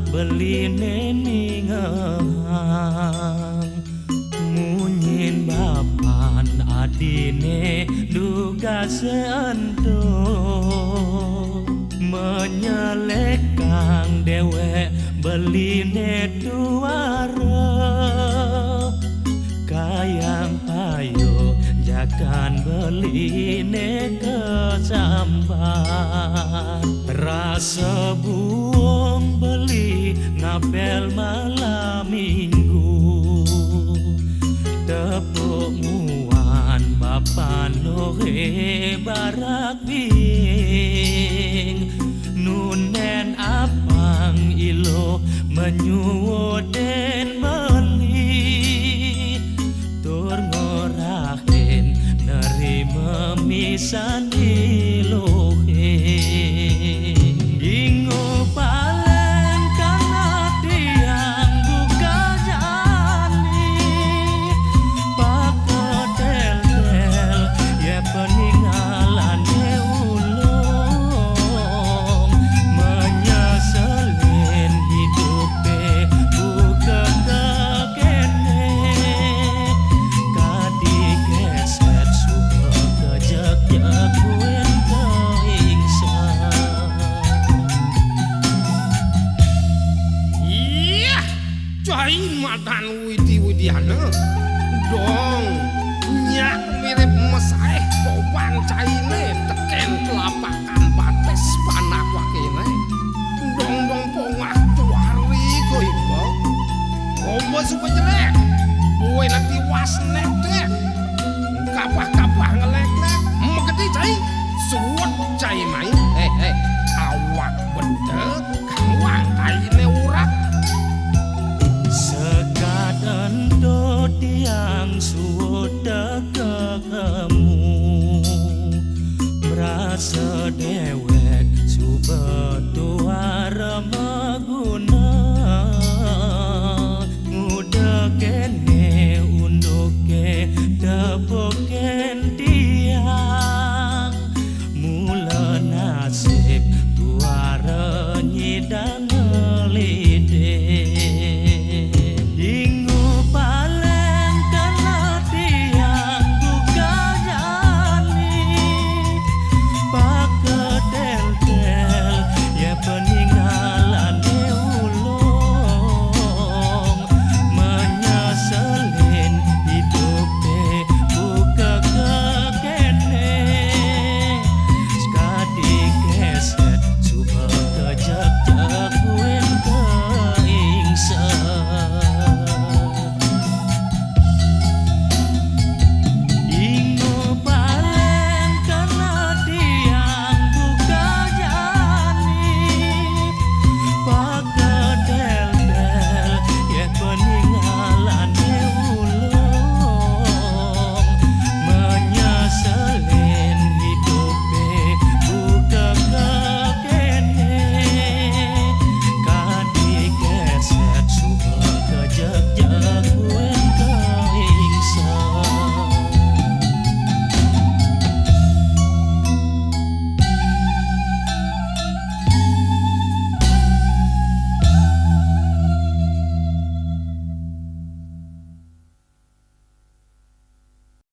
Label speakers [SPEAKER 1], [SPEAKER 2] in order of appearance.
[SPEAKER 1] beline ningang munyin bapan adine duga seento menyelekang dewek beline duara kayang payo jakan beline kesambar rasa buong beli ngapel malam minggu tepuk muan bapan lohe barak bing nunen apang ilo menyuoden beli tur ngorahin nerima misan ilohe ingo palen kana tiang buka jani paketel-tel ya peninggalan ulung menyeselin hidup buka kekene kadi keset suka kejek jakuin keingsan
[SPEAKER 2] iya cai matan widi-widiana dong nyak mirip mesai kopan caine teken telapakan bates panak wakene dong pongah tuari koibo kobo supa jelek buwe nanti wasnek deh kapah